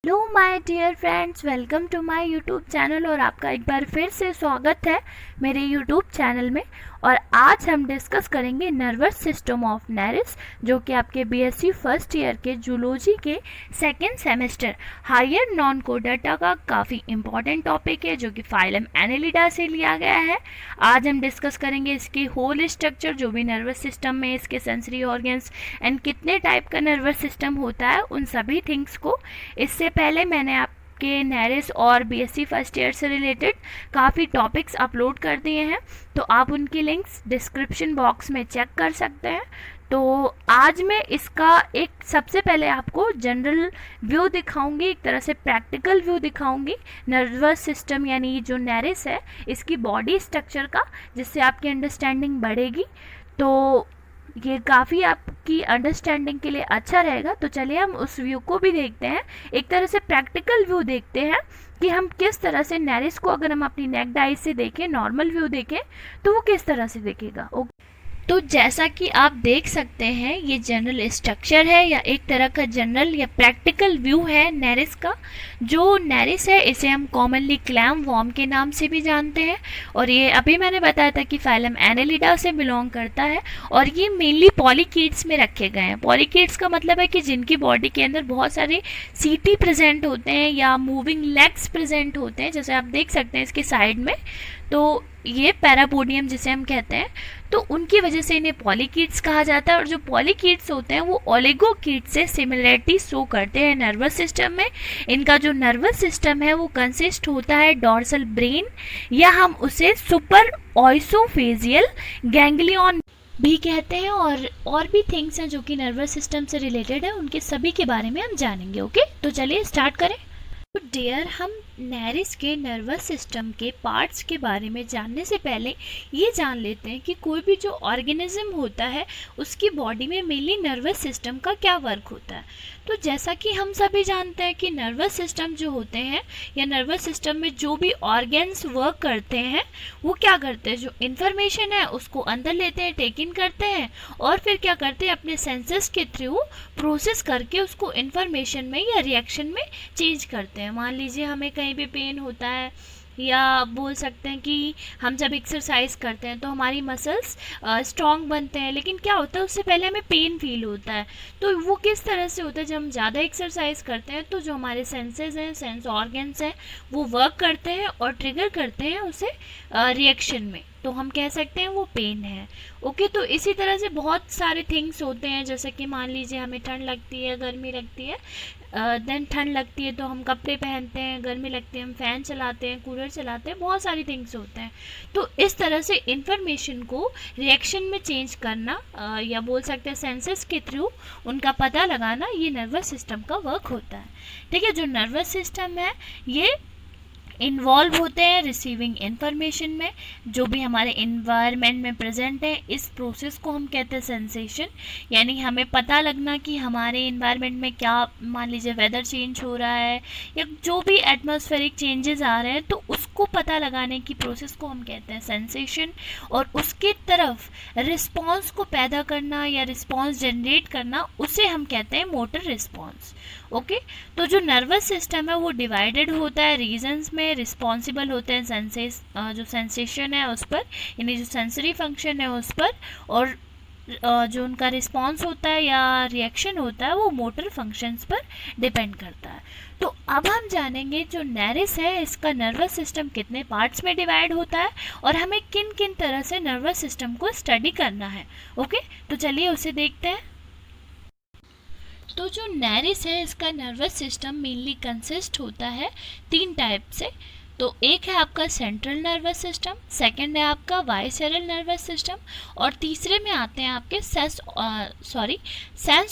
Hello my dear friends, welcome to my YouTube channel. और आपका एक बार फिर से स्वागत है मेरे यूट्यूब चैनल में। और आज हम डिस्कस करेंगे नर्वस सिस्टम ऑफ नेरिस, जो कि आपके बीएससी फर्स्ट ईयर के जूलॉजी के सेकेंड सेमेस्टर हायर नॉन कोडाटा का काफ़ी इंपॉर्टेंट टॉपिक है, जो कि फाइलम एनेलिडा से लिया गया है। आज हम डिस्कस करेंगे इसकी होल स्ट्रक्चर, जो भी नर्वस सिस्टम में इसके सेंसरी ऑर्गन्स एंड कितने टाइप का नर्वस सिस्टम होता है, उन सभी थिंग्स को। इससे पहले मैंने आपके नेरिस और बीएससी फर्स्ट ईयर से रिलेटेड काफ़ी टॉपिक्स अपलोड कर दिए हैं, तो आप उनकी लिंक्स डिस्क्रिप्शन बॉक्स में चेक कर सकते हैं। तो आज मैं इसका एक सबसे पहले आपको जनरल व्यू दिखाऊंगी, एक तरह से प्रैक्टिकल व्यू दिखाऊंगी नर्वस सिस्टम यानी जो नेरिस है इसकी बॉडी स्ट्रक्चर का, जिससे आपकी अंडरस्टैंडिंग बढ़ेगी। तो ये काफ़ी आपकी अंडरस्टैंडिंग के लिए अच्छा रहेगा। तो चलिए हम उस व्यू को भी देखते हैं, एक तरह से प्रैक्टिकल व्यू देखते हैं कि हम किस तरह से नेरिस को, अगर हम अपनी नेक्ड आई से देखें, नॉर्मल व्यू देखें, तो वो किस तरह से दिखेगा। तो जैसा कि आप देख सकते हैं, ये जनरल स्ट्रक्चर है या एक तरह का जनरल या प्रैक्टिकल व्यू है नेरिस का। जो नेरिस है इसे हम कॉमनली क्लैम वॉर्म के नाम से भी जानते हैं, और ये अभी मैंने बताया था कि फाइलम एनेलिडा से बिलोंग करता है। और ये मेनली पॉलीकीड्स में रखे गए हैं। पॉलीकीड्स का मतलब है कि जिनकी बॉडी के अंदर बहुत सारे सीटी प्रेजेंट होते हैं या मूविंग लेग्स प्रेजेंट होते हैं, जैसे आप देख सकते हैं इसके साइड में। तो ये पैरापोडियम जिसे हम कहते हैं, तो उनकी वजह से इन्हें पॉलीकीड्स कहा जाता है। और जो पॉलीकीड्स होते हैं वो ओलिगोकीड्स से सिमिलरिटी शो करते हैं नर्वस सिस्टम में। इनका जो नर्वस सिस्टम है वो कंसिस्ट होता है डॉर्सल ब्रेन, या हम उसे सुपर ऑइसोफेजियल गैंग्लियन भी कहते हैं। और भी थिंग्स हैं जो कि नर्वस सिस्टम से रिलेटेड है, उनके सभी के बारे में हम जानेंगे। ओके, तो चलिए स्टार्ट करें। तो डियर, हम नेरिस के नर्वस सिस्टम के पार्ट्स के बारे में जानने से पहले ये जान लेते हैं कि कोई भी जो ऑर्गेनिज्म होता है उसकी बॉडी में मेनली नर्वस सिस्टम का क्या वर्क होता है। तो जैसा कि हम सभी जानते हैं कि नर्वस सिस्टम जो होते हैं या नर्वस सिस्टम में जो भी ऑर्गन्स वर्क करते हैं वो क्या करते हैं, जो इन्फॉर्मेशन है उसको अंदर लेते हैं, टेक इन करते हैं, और फिर क्या करते हैं, अपने सेंसेस के थ्रू प्रोसेस करके उसको इन्फॉर्मेशन में या रिएक्शन में चेंज करते हैं। मान लीजिए हमें कहीं भी पेन होता है, या बोल सकते हैं कि हम जब एक्सरसाइज करते हैं तो हमारी मसल्स स्ट्रॉन्ग बनते हैं, लेकिन क्या होता है उससे पहले हमें पेन फील होता है। तो वो किस तरह से होता है, जब हम ज़्यादा एक्सरसाइज करते हैं तो जो हमारे सेंसेस हैं, सेंस ऑर्गन्स हैं, वो वर्क करते हैं और ट्रिगर करते हैं उसे रिएक्शन में, तो हम कह सकते हैं वो पेन है। ओके, तो इसी तरह से बहुत सारे थिंग्स होते हैं, जैसे कि मान लीजिए हमें ठंड लगती है, गर्मी लगती है, देन ठंड लगती है तो हम कपड़े पहनते हैं, गर्मी लगती है हम फ़ैन चलाते हैं, कूलर चलाते हैं, बहुत सारी थिंग्स होते हैं। तो इस तरह से इंफॉर्मेशन को रिएक्शन में चेंज करना, या बोल सकते हैं सेंसेस के थ्रू उनका पता लगाना, ये नर्वस सिस्टम का वर्क होता है। ठीक है, जो नर्वस सिस्टम है ये इन्वॉल्व होते हैं रिसीविंग इंफॉर्मेशन में, जो भी हमारे इन्वायरमेंट में प्रेजेंट है। इस प्रोसेस को हम कहते हैं सेंसेशन, यानी हमें पता लगना कि हमारे इन्वायरमेंट में क्या, मान लीजिए वेदर चेंज हो रहा है या जो भी एटमॉस्फेरिक चेंजेस आ रहे हैं, तो उसको पता लगाने की प्रोसेस को हम कहते हैं सेंसेशन। और उसके तरफ रिस्पॉन्स को पैदा करना या रिस्पॉन्स जनरेट करना, उसे हम कहते हैं मोटर रिस्पॉन्स। ओके, तो जो नर्वस सिस्टम है वो डिवाइडेड होता है रीजन्स में, रिस्पॉन्सिबल होते हैं सेंसेस, जो सेंसेशन है उस पर, यानी जो सेंसरी फंक्शन है उस पर, और जो उनका रिस्पॉन्स होता है या रिएक्शन होता है वो मोटर फंक्शंस पर डिपेंड करता है। तो अब हम जानेंगे जो नेरिस है इसका नर्वस सिस्टम कितने पार्ट्स में डिवाइड होता है और हमें किन किन तरह से नर्वस सिस्टम को स्टडी करना है। ओके, तो चलिए उसे देखते हैं। तो जो नेरिस है इसका नर्वस सिस्टम मेनली कंसिस्ट होता है 3 टाइप से। तो एक है आपका सेंट्रल नर्वस सिस्टम, सेकंड है आपका वाइसेरल नर्वस सिस्टम, और तीसरे में आते हैं आपके सेंस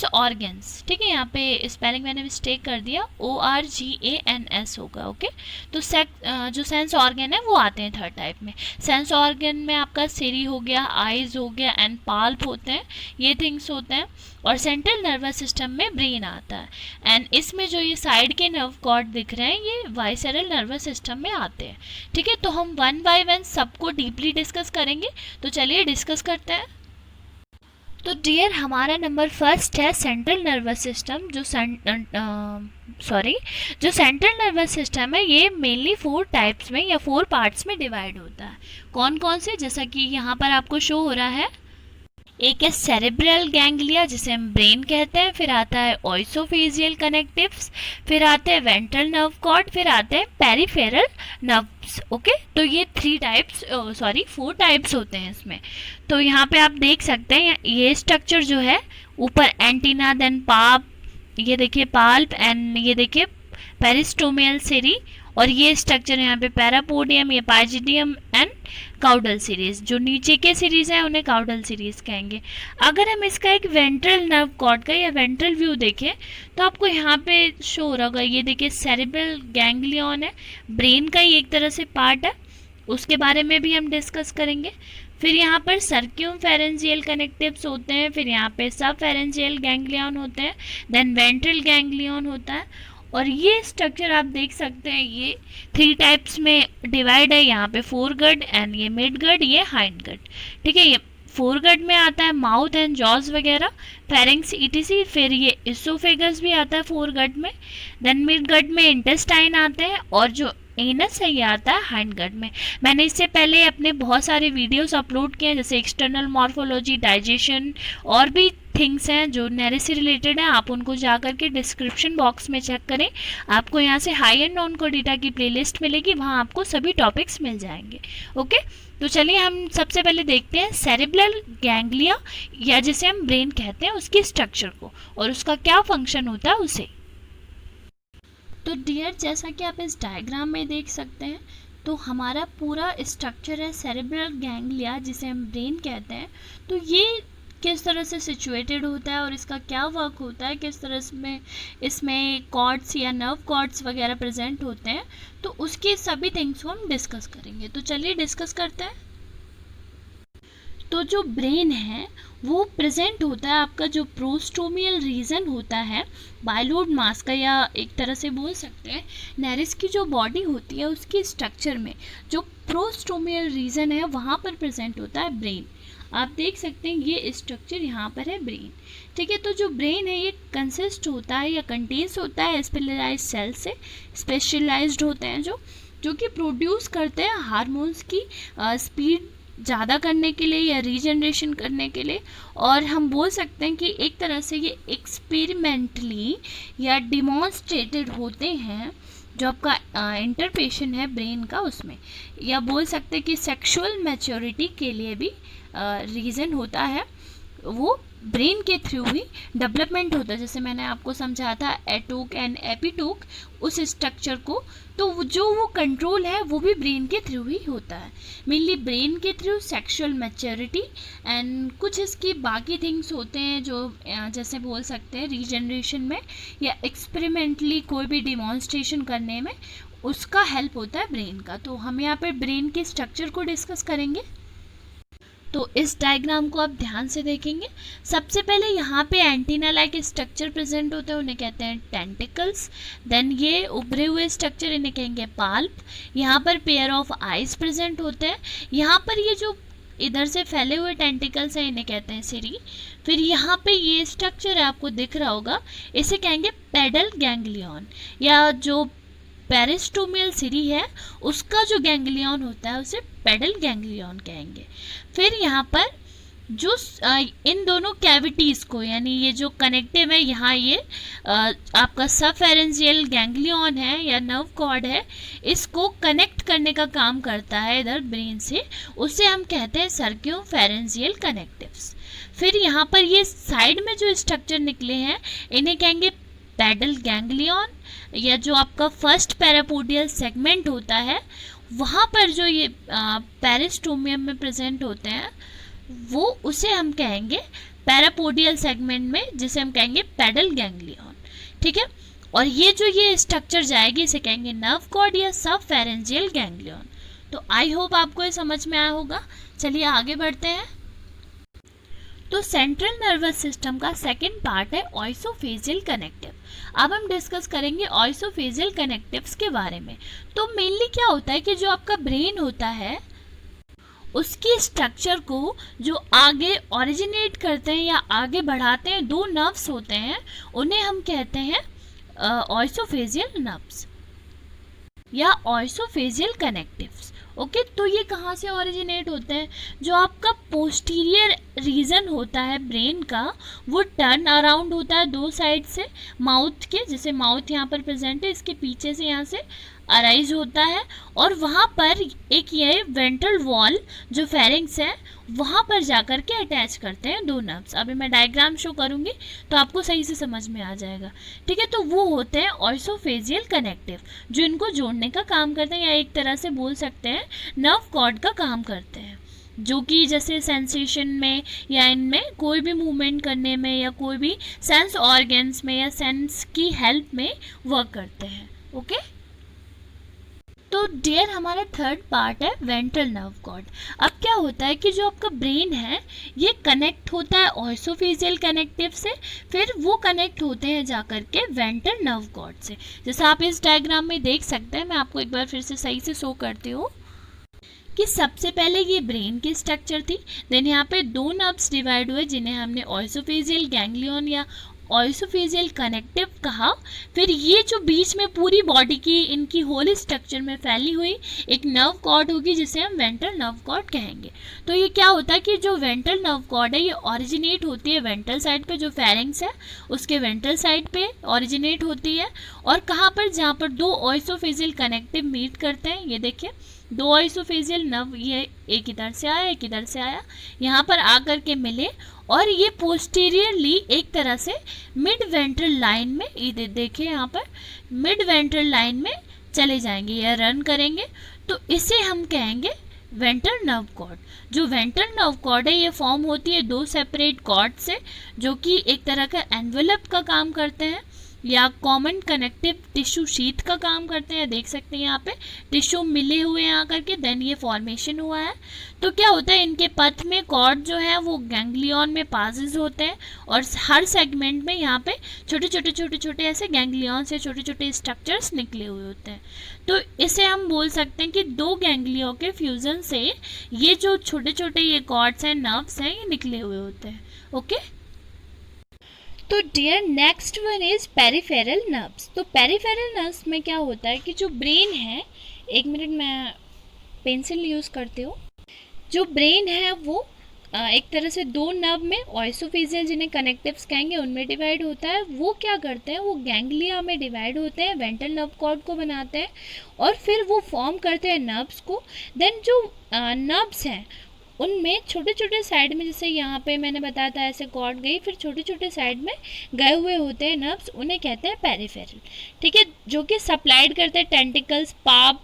ऑर्गन्स। ठीक है, यहाँ पे स्पेलिंग मैंने मिस्टेक कर दिया, ORGANS होगा। ओके, तो जो सेंस ऑर्गन है वो आते हैं 3rd टाइप में। सेंस ऑर्गन में आपका सिरी हो गया, आइज हो गया एंड पाल्प होते हैं, ये थिंग्स होते हैं। और सेंट्रल नर्वस सिस्टम में ब्रेन आता है, एंड इसमें जो ये साइड के नर्व कॉर्ड दिख रहे हैं ये वाइसेरल नर्वस सिस्टम में आते हैं। ठीक है, तो हम 1 बाय 1 सबको डीपली डिस्कस करेंगे, तो चलिए डिस्कस करते हैं। तो डियर हमारा नंबर फर्स्ट है सेंट्रल नर्वस सिस्टम। जो सेंट्रल नर्वस सिस्टम है ये मेनली 4 टाइप्स में या 4 पार्ट्स में डिवाइड होता है। कौन कौन से, जैसा कि यहाँ पर आपको शो हो रहा है। एक है सेरेब्रल गैंग्लिया जिसे हम ब्रेन कहते हैं, फिर आता है ऑइसोफेजियल कनेक्टिव्स, फिर आते हैं वेंट्रल नर्व कॉर्ड, फिर आते हैं पेरिफेरल नर्व्स। ओके, तो ये 4 टाइप्स होते हैं इसमें। तो यहाँ पे आप देख सकते हैं ये स्ट्रक्चर जो है, ऊपर एंटीना, देन ये देखिए पाल्प, एंड ये देखिए पेरिस्टोमियल सीरी, और ये स्ट्रक्चर यहाँ पे पैरापोडियम, ये पाइजिडियम एंड काउडल सीरीज। जो नीचे के सीरीज है उन्हें काउडल सीरीज कहेंगे। अगर हम इसका एक वेंट्रल नर्व कॉर्ड का या वेंट्रल व्यू देखें तो आपको यहाँ पे शो हो रहा होगा, ये देखिए सेरेब्रल गैंग्लियन है, ब्रेन का ही एक तरह से पार्ट है, उसके बारे में भी हम डिस्कस करेंगे। फिर यहाँ पर सर्क्यूमफेरेंजियल कनेक्टिव्स होते हैं, फिर यहाँ पे सबफेरेंजियल गैंग्लियन होते हैं, देन वेंट्रल गैंग्लियन होता है। और ये स्ट्रक्चर आप देख सकते हैं ये 3 टाइप्स में डिवाइड है। यहाँ पे फोरगड एंड ये मिड गड, ये हाइंड गड। ठीक है, ये फोरगड में आता है माउथ एंड जॉज वगैरह, फेरिंग्स ईटीसी। फिर ये इसोफेगस भी आता है फोरगड में, देन मिड गड में इंटेस्टाइन आते हैं, और जो एनस है ये आता है हाइंड गड में। मैंने इससे पहले अपने बहुत सारे वीडियोस अपलोड किए हैं, जैसे एक्सटर्नल मॉर्फोलॉजी, डाइजेशन, और भी थिंग्स हैं जो नेरेस से रिलेटेड हैं। आप उनको जा करके डिस्क्रिप्शन बॉक्स में चेक करें, आपको यहाँ से हाई एंड नॉन कोडिटा की प्लेलिस्ट मिलेगी, वहाँ आपको सभी टॉपिक्स मिल जाएंगे। ओके, तो चलिए हम सबसे पहले देखते हैं सेरेब्रल गैंग्लिया, या जिसे हम ब्रेन कहते हैं, उसकी स्ट्रक्चर को और उसका क्या फंक्शन होता है उसे। तो डियर जैसा कि आप इस डायग्राम में देख सकते हैं, तो हमारा पूरा स्ट्रक्चर है सेरेब्रल गैंग्लिया जिसे हम ब्रेन कहते हैं। तो ये किस तरह से सिचुएटेड होता है और इसका क्या वर्क होता है, किस तरह से इसमें कॉर्ड्स या नर्व कॉर्ड्स वगैरह प्रेजेंट होते हैं, तो उसके सभी थिंग्स को हम डिस्कस करेंगे। तो चलिए डिस्कस करते हैं। तो जो ब्रेन है वो प्रेजेंट होता है, आपका जो प्रोस्टोमियल रीजन होता है बायलोड मास का, या एक तरह से बोल सकते हैं नेरिस की जो बॉडी होती है उसकी स्ट्रक्चर में जो प्रोस्टोमियल रीजन है वहाँ पर प्रेजेंट होता है ब्रेन। आप देख सकते हैं ये स्ट्रक्चर यहाँ पर है ब्रेन। ठीक है, तो जो ब्रेन है ये कंसिस्ट होता है या कंटेन्स होता है स्पेशलाइज्ड सेल से, स्पेशलाइज्ड होते हैं जो कि प्रोड्यूस करते हैं हार्मोन्स की स्पीड ज़्यादा करने के लिए या रीजनरेशन करने के लिए। और हम बोल सकते हैं कि एक तरह से ये एक्सपेरिमेंटली या डिमॉन्स्ट्रेटेड होते हैं, जो आपका इंटरप्रेशन है ब्रेन का उसमें, या बोल सकते हैं कि सेक्सुअल मैच्योरिटी के लिए भी रीज़न होता है, वो ब्रेन के थ्रू ही डेवलपमेंट होता है। जैसे मैंने आपको समझाया था एटोक एंड एपिटोक, उस स्ट्रक्चर को, तो जो वो कंट्रोल है वो भी ब्रेन के थ्रू ही होता है। मेनली ब्रेन के थ्रू सेक्सुअल मैच्योरिटी एंड कुछ इसकी बाकी थिंग्स होते हैं जो जैसे बोल सकते हैं रीजनरेशन में या एक्सपेरिमेंटली कोई भी डिमॉन्स्ट्रेशन करने में उसका हेल्प होता है ब्रेन का। तो हम यहाँ पर ब्रेन के स्ट्रक्चर को डिस्कस करेंगे। तो इस डायग्राम को आप ध्यान से देखेंगे। सबसे पहले यहाँ पे एंटीना लाइक स्ट्रक्चर प्रेजेंट होते हैं, उन्हें कहते हैं टेंटिकल्स। देन ये उभरे हुए स्ट्रक्चर इन्हें कहेंगे पाल्प। यहाँ पर पेयर ऑफ आइज प्रेजेंट होते हैं। यहाँ पर ये जो इधर से फैले हुए टेंटिकल्स हैं इन्हें कहते हैं सिरी। फिर यहाँ पे ये स्ट्रक्चर है आपको दिख रहा होगा, इसे कहेंगे पेडल गैंग्लियन, या जो पेरिस्टोमियल सीरी है उसका जो गैंग्लियन होता है उसे पेडल गैंग्लियन कहेंगे। फिर यहाँ पर जो इन दोनों कैविटीज़ को, यानी ये जो कनेक्टिव है यहाँ ये आपका सबफेरेंजियल गैंग्लियन है या नर्व कॉर्ड है, इसको कनेक्ट करने का काम करता है इधर ब्रेन से, उसे हम कहते हैं सर्क्यूमफेरेंजियल कनेक्टिव्स। फिर यहाँ पर ये साइड में जो स्ट्रक्चर निकले हैं इन्हें कहेंगे पेडल गैंग्लियन, या जो आपका फर्स्ट पैरापोडियल सेगमेंट होता है वहाँ पर जो ये पेरिस्टोमियम में प्रेजेंट होते हैं वो उसे हम कहेंगे पैरापोडियल सेगमेंट में, जिसे हम कहेंगे पेडल गैंग्लियन। ठीक है, और ये जो ये स्ट्रक्चर जाएगी इसे कहेंगे नर्व कॉर्ड या सबफेरेंजियल गैंग्लियन। तो आई होप आपको ये समझ में आया होगा। चलिए आगे बढ़ते हैं। तो सेंट्रल नर्वस सिस्टम का सेकंड पार्ट है ऑइसोफेजियल कनेक्टिव। अब हम डिस्कस करेंगे ऑइसोफेजियल कनेक्टिव्स के बारे में। तो मेनली क्या होता है कि जो आपका ब्रेन होता है उसकी स्ट्रक्चर को जो आगे ओरिजिनेट करते हैं या आगे बढ़ाते हैं, दो नर्व्स होते हैं, उन्हें हम कहते हैं ऑइसोफेजियल नर्व्स या ऑइसोफेजियल कनेक्टिव्स। ओके, तो ये कहाँ से ओरिजिनेट होते हैं? जो आपका पोस्टीरियर रीजन होता है ब्रेन का, वो टर्न अराउंड होता है दो साइड से माउथ के, जैसे माउथ यहाँ पर प्रेजेंट है, इसके पीछे से यहाँ से अराइज होता है, और वहाँ पर एक ये वेंट्रल वॉल जो फेरिंग्स है वहाँ पर जाकर के अटैच करते हैं दो नर्व्स। अभी मैं डायग्राम शो करूँगी तो आपको सही से समझ में आ जाएगा। ठीक है, तो वो होते हैं ऑइसोफेजियल कनेक्टिव, जो इनको जोड़ने का काम करते हैं, या एक तरह से बोल सकते हैं नर्व कॉर्ड का काम करते हैं, जो कि जैसे सेंसेशन में या इनमें कोई भी मूवमेंट करने में या कोई भी सेंस ऑर्गन्स में या सेंस की हेल्प में वर्क करते हैं। ओके, तो डियर हमारा थर्ड पार्ट है वेंट्रल नर्व कॉर्ड। अब क्या होता है कि जो आपका ब्रेन है ये कनेक्ट होता है ऑइसोफेजियल कनेक्टिव से, फिर वो कनेक्ट होते हैं जाकर के वेंट्रल नर्व कॉर्ड से। जैसे आप इस डायग्राम में देख सकते हैं, मैं आपको एक बार फिर से सही से शो करती हूँ कि सबसे पहले ये ब्रेन की स्ट्रक्चर थी, देन यहाँ पे दो नर्व्स डिवाइड हुए जिन्हें हमने ऑइसोफेजियल गैंग्लियन या ऑइसोफेजियल कनेक्टिव कहा। फिर ये जो बीच में पूरी बॉडी की इनकी होल स्ट्रक्चर में फैली हुई एक नर्व कॉर्ड होगी जिसे हम वेंट्रल नर्व कॉर्ड कहेंगे। तो ये क्या होता है कि जो वेंट्रल नर्व कॉर्ड है ये ओरिजिनेट होती है वेंट्रल साइड पे, जो फेरिंग्स है उसके वेंट्रल साइड पे ओरिजिनेट होती है, और कहाँ पर? जहाँ पर दो ऑइसोफेजियल कनेक्टिव मीट करते हैं। ये देखिए दो ऑइसोफेजियल नर्व, ये एक इधर से आया एक इधर से आया, यहाँ पर आकर के मिले, और ये पोस्टीरियरली एक तरह से मिड वेंट्रल लाइन में, ये देखिए यहाँ पर मिड वेंट्रल लाइन में चले जाएंगे या रन करेंगे, तो इसे हम कहेंगे वेंट्रल नर्व कॉर्ड। जो वेंट्रल नर्व कॉर्ड है ये फॉर्म होती है दो सेपरेट कॉर्ड से, जो कि एक तरह का एनवेलप का काम करते हैं या कॉमन कनेक्टिव टिश्यू शीथ का काम करते हैं। देख सकते हैं यहाँ पे टिश्यू मिले हुए हैं आकर के, देन ये फॉर्मेशन हुआ है। तो क्या होता है, इनके पथ में कॉर्ड जो है वो गैंग्लियन में पासेस होते हैं, और हर सेगमेंट में यहाँ पे छोटे छोटे ऐसे गैंग्लियन से छोटे छोटे स्ट्रक्चर्स निकले हुए होते हैं। तो इसे हम बोल सकते हैं कि दो गैंग्लियों के फ्यूजन से ये जो छोटे छोटे ये कॉर्ड्स हैं, नर्व्स हैं, ये निकले हुए होते हैं। ओके, तो dear next one is peripheral nerves. तो पेरिफेरल नर्व्स में क्या होता है कि जो ब्रेन है, एक मिनट मैं पेंसिल यूज़ करती हूँ, जो ब्रेन है वो एक तरह से दो नर्व में ऑइसोफेजियल जिन्हें कनेक्टिव्स कहेंगे उनमें डिवाइड होता है। वो क्या करते हैं, वो गैंग्लिया में डिवाइड होते हैं, वेंट्रल नर्व कॉर्ड को बनाते हैं, और फिर वो फॉर्म करते हैं नर्व्स को। देन जो नर्व्स हैं उनमें छोटे छोटे साइड में, जैसे यहाँ पे मैंने बताया था ऐसे कॉर्ड गई, फिर छोटे छोटे साइड में गए हुए होते हैं नर्व्स, उन्हें कहते हैं पेरिफेरल। ठीक है, जो कि सप्लाइड करते हैं टेंटिकल्स, पाप,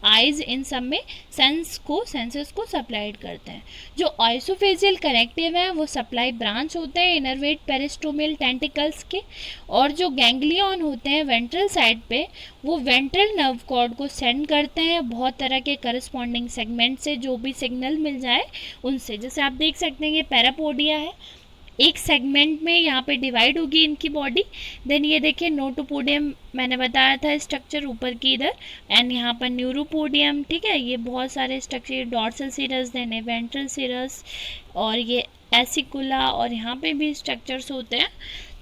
आइज, इन सब में सेंसेस को सप्लाइड करते हैं। जो ऑइसोफेजियल कनेक्टिव है वो सप्लाई ब्रांच होते हैं इनरवेट पेरिस्टोमियल टेंटिकल्स के, और जो गैंग्लियन होते हैं वेंट्रल साइड पे वो वेंट्रल नर्व कॉर्ड को सेंड करते हैं बहुत तरह के करस्पॉन्डिंग सेगमेंट से, जो भी सिग्नल मिल जाए उनसे। जैसे आप देख सकते हैं ये पैरापोडिया है, एक सेगमेंट में यहाँ पे डिवाइड होगी इनकी बॉडी। देन ये देखिए नोटोपोडियम, मैंने बताया था स्ट्रक्चर ऊपर की इधर, एंड यहाँ पर न्यूरोपोडियम। ठीक है, ये बहुत सारे स्ट्रक्चर, डॉर्सल सिरस, देन वेंट्रल सिरस, और ये एसिकुला, और यहाँ पे भी स्ट्रक्चर्स होते हैं।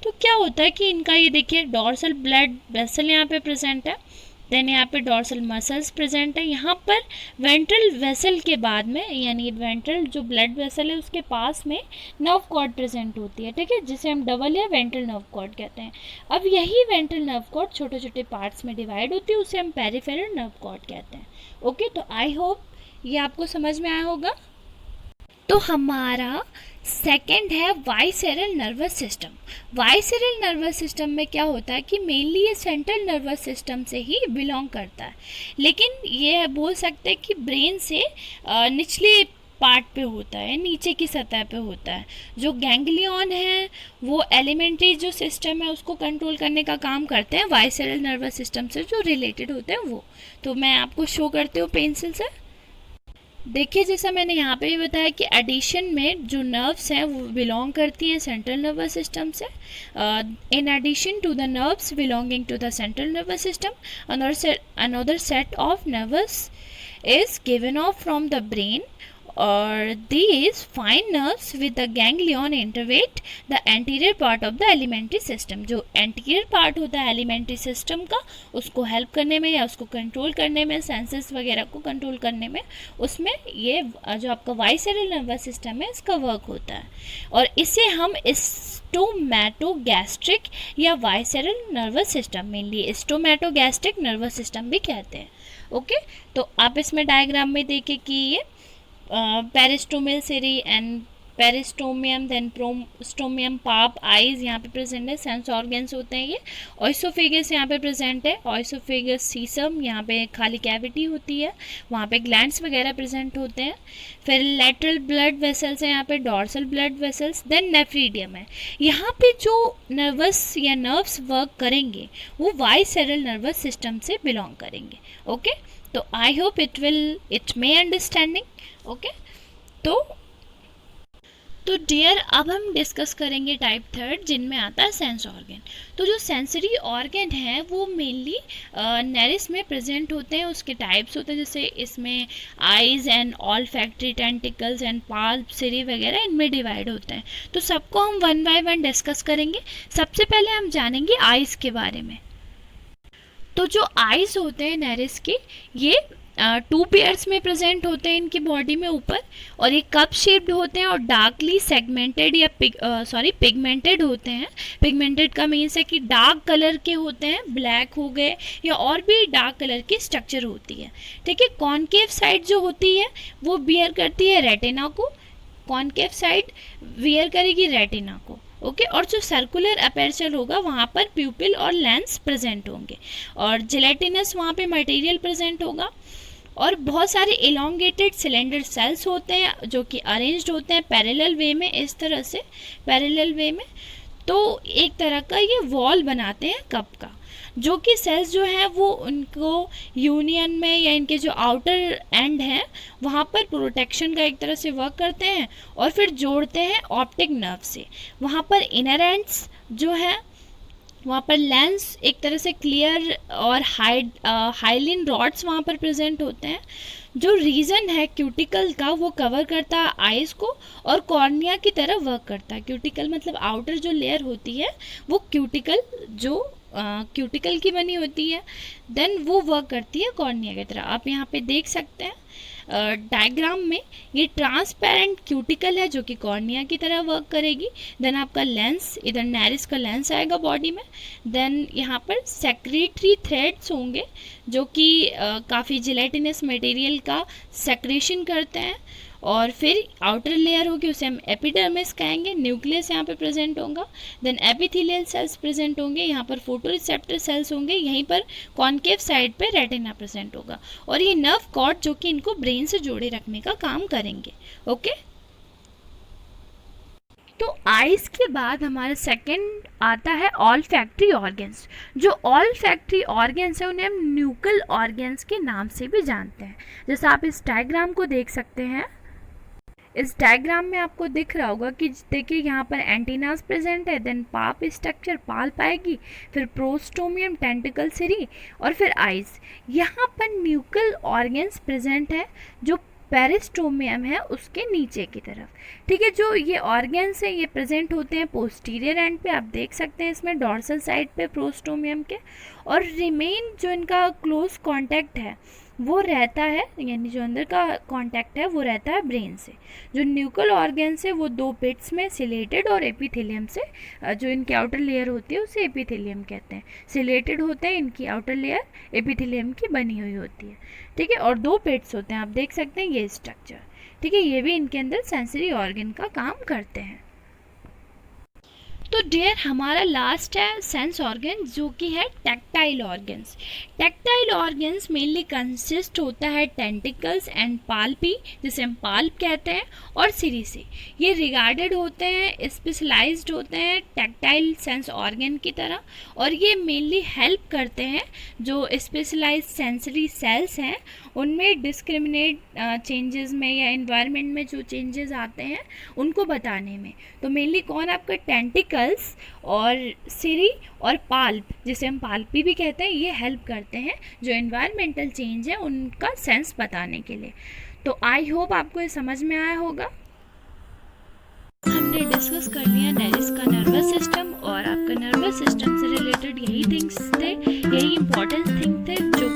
तो क्या होता है कि इनका ये देखिए डॉर्सल ब्लड वेसल यहाँ पे प्रेजेंट है, देन यहाँ पे डॉर्सल मसल्स प्रेजेंट है। यहाँ पर वेंट्रल वेसल के बाद में, यानी वेंट्रल जो ब्लड वेसल है उसके पास में नर्व कॉर्ड प्रेजेंट होती है। ठीक है, जिसे हम डबल या वेंट्रल नर्व कॉर्ड कहते हैं। अब यही वेंट्रल नर्व कॉर्ड छोटे छोटे पार्ट्स में डिवाइड होती है, उसे हम पेरिफेरल नर्व कॉर्ड कहते हैं। ओके, तो आई होप ये आपको समझ में आया होगा। तो हमारा सेकेंड है वाइसेरल नर्वस सिस्टम। वाइसेरल नर्वस सिस्टम में क्या होता है कि मेनली ये सेंट्रल नर्वस सिस्टम से ही बिलोंग करता है, लेकिन ये बोल सकते हैं कि ब्रेन से निचले पार्ट पे होता है, नीचे की सतह पे होता है। जो गैंग्लियन है वो एलिमेंट्री जो सिस्टम है उसको कंट्रोल करने का काम करते हैं, वाइसेरल नर्वस सिस्टम से जो रिलेटेड होते हैं वो। तो मैं आपको शो करती हूँ पेंसिल से। देखिए, जैसा मैंने यहाँ पे भी बताया कि एडिशन में जो नर्व्स हैं वो बिलोंग करती हैं सेंट्रल नर्वस सिस्टम से। In addition to the nerves belonging to the central nervous system, another set of nerves is given off from the brain, और these fine nerves with the ganglion innervate the anterior part of the alimentary system. जो anterior part होता है alimentary system का, उसको help करने में या उसको control करने में, senses वगैरह को control करने में, उसमें ये जो आपका visceral nervous system है इसका work होता है, और इसे हम स्टोमैटोगैस्ट्रिक या visceral nervous system, mainly stomatogastric nervous system भी कहते हैं. ओके, तो आप इसमें डायग्राम में देखें कि ये पेरिस्टोमियल सिरी एंड पेरिस्टोमियम, देन प्रोस्टोमियम, पाप, आइज यहाँ पे प्रेजेंट है, सेंस ऑर्गन्स होते हैं ये. ऑइसोफेगस यहाँ पे प्रेजेंट है, ऑइसोफेगस सीसम, यहाँ पे खाली कैविटी होती है, वहाँ पे ग्लैंड्स वगैरह प्रेजेंट होते हैं. फिर लेटरल ब्लड वेसल्स हैं यहाँ पे, dorsal blood vessels, then nephridium है. यहाँ पे जो नर्वस या नर्व्स वर्क करेंगे वो वाइसेरल नर्वस सिस्टम से बिलोंग करेंगे. ओके, तो I hope it may understanding. Okay, तो डियर अब हम डिस्कस करेंगे टाइप थर्ड, जिनमें आता है सेंस ऑर्गन. तो जो सेंसरी ऑर्गन है वो मेनली नेरिस में प्रेजेंट होते हैं. उसके टाइप्स होते हैं, जैसे इसमें eyes and olfactory tentacles and palp, cirri वगैरह इनमें डिवाइड होते हैं. तो सबको हम वन बाय वन डिस्कस करेंगे. सबसे पहले हम जानेंगे आइज के बारे में. तो जो आइज होते हैं नेरिस के, ये 2 पेयर्स में प्रेजेंट होते हैं इनकी बॉडी में ऊपर, और ये कप शेप्ड होते हैं और डार्कली सेगमेंटेड या पिगमेंटेड होते हैं. पिगमेंटेड का मीन्स है कि डार्क कलर के होते हैं, ब्लैक हो गए या और भी डार्क कलर की स्ट्रक्चर होती है. ठीक है, कॉनकेव साइड जो होती है वो बियर करती है रेटिना को, कॉनकेव साइड बियर करेगी रेटिना को. ओके, और जो सर्कुलर अपेर्चर होगा वहाँ पर प्यूपिल और लेंस प्रेजेंट होंगे, और जिलेटिनस वहाँ पे मटेरियल प्रेजेंट होगा, और बहुत सारे एलोंगेटेड सिलेंडर सेल्स होते हैं जो कि अरेंज्ड होते हैं पैरेलल वे में, इस तरह से पैरेलल वे में. तो एक तरह का ये वॉल बनाते हैं कप का, जो कि सेल्स जो हैं वो उनको यूनियन में या इनके जो आउटर एंड हैं वहाँ पर प्रोटेक्शन का एक तरह से वर्क करते हैं, और फिर जोड़ते हैं ऑप्टिक नर्व से. वहाँ पर इनर एंड्स जो है वहाँ पर लेंस एक तरह से क्लियर और हाइलिन रॉड्स वहाँ पर प्रेजेंट होते हैं. जो रीजन है क्यूटिकल का वो कवर करता है आइज को, और कॉर्निया की तरह वर्क करता है. क्यूटिकल मतलब आउटर जो लेयर होती है वो क्यूटिकल की बनी होती है, देन वो वर्क करती है कॉर्निया की तरह. आप यहाँ पे देख सकते हैं डायग्राम में, ये ट्रांसपेरेंट क्यूटिकल है जो कि कॉर्निया की तरह वर्क करेगी. देन आपका लेंस, इधर नेरिस का लेंस आएगा बॉडी में. देन यहाँ पर सेक्रेटरी थ्रेड्स होंगे जो कि काफ़ी जिलेटिनस मटेरियल का सेक्रेशन करते हैं, और फिर आउटर लेयर होगी उसे हम एपिडर्मिस कहेंगे. न्यूक्लियस यहाँ पे प्रेजेंट होगा, देन एपिथेलियल सेल्स प्रेजेंट होंगे, यहाँ पर फोटो रिसेप्टर सेल्स होंगे, यहीं पर कॉनकेव साइड पे रेटिना प्रेजेंट होगा, और ये नर्व कॉर्ड जो कि इनको ब्रेन से जोड़े रखने का काम करेंगे. ओके, तो आइज के बाद हमारा सेकंड आता है ऑल फैक्ट्री ऑर्गन्स. जो ऑल फैक्ट्री ऑर्गन्स है उन्हें हम न्यूकल ऑर्गन्स के नाम से भी जानते हैं. जैसा आप इस डायग्राम को देख सकते हैं, इस डायग्राम में आपको दिख रहा होगा कि देखिए यहाँ पर एंटीनास प्रेजेंट है, देन पाप स्ट्रक्चर, पाल्प आएगी, फिर प्रोस्टोमियम, टेंटिकल, सिरी, और फिर आइज. यहाँ पर न्यूकल ऑर्गन्स प्रेजेंट है जो पेरिस्टोमियम है उसके नीचे की तरफ. ठीक है, जो ये ऑर्गन्स हैं ये प्रेजेंट होते हैं पोस्टीरियर एंड पे, आप देख सकते हैं इसमें डॉर्सल साइड पे प्रोस्टोमियम के, और रिमेन जो इनका क्लोज कांटेक्ट है वो रहता है, यानी जो अंदर का कांटेक्ट है वो रहता है ब्रेन से. जो न्यूकल ऑर्गन्स है वो 2 बिट्स में सिलेटेड और एपिथेलियम से, जो इनकी आउटर लेयर होती है उसे एपिथेलियम कहते हैं. सिलेटेड होते हैं, इनकी आउटर लेयर एपिथेलियम की बनी हुई होती है. ठीक है, और 2 बिट्स होते हैं, आप देख सकते हैं ये स्ट्रक्चर. ठीक है, ये भी इनके अंदर सेंसरी ऑर्गन का काम करते हैं. तो डियर हमारा लास्ट है सेंस ऑर्गन जो कि है tactile organs. Tactile organs mainly consist होता है टेंटिकल्स एंड पाल्पी, जिसे हम पाल्प कहते हैं, और सिरी से. ये रिगार्डेड होते हैं, स्पेशलाइज्ड होते हैं टैक्टाइल सेंस ऑर्गन की तरह, और ये मेनली हेल्प करते हैं जो स्पेशलाइज्ड सेंसरी सेल्स हैं उनमें डिस्क्रिमिनेट चेंजेस में या इन्वायरमेंट में जो चेंजेस आते हैं उनको बताने में. तो मेनली कौन आपका टेंटिकल्स और सिरी और पाल्प, जिसे हम पाल्पी भी कहते हैं, ये हेल्प करते हैं जो इन्वायरमेंटल चेंज है उनका सेंस बताने के लिए. तो आई होप आपको ये समझ में आया होगा। हमने डिस्कस कर लिया नेरिस का नर्वस सिस्टम, और आपका नर्वस सिस्टम से रिलेटेड यही थिंग्स थे, यही इंपॉर्टेंट थिंग थे जो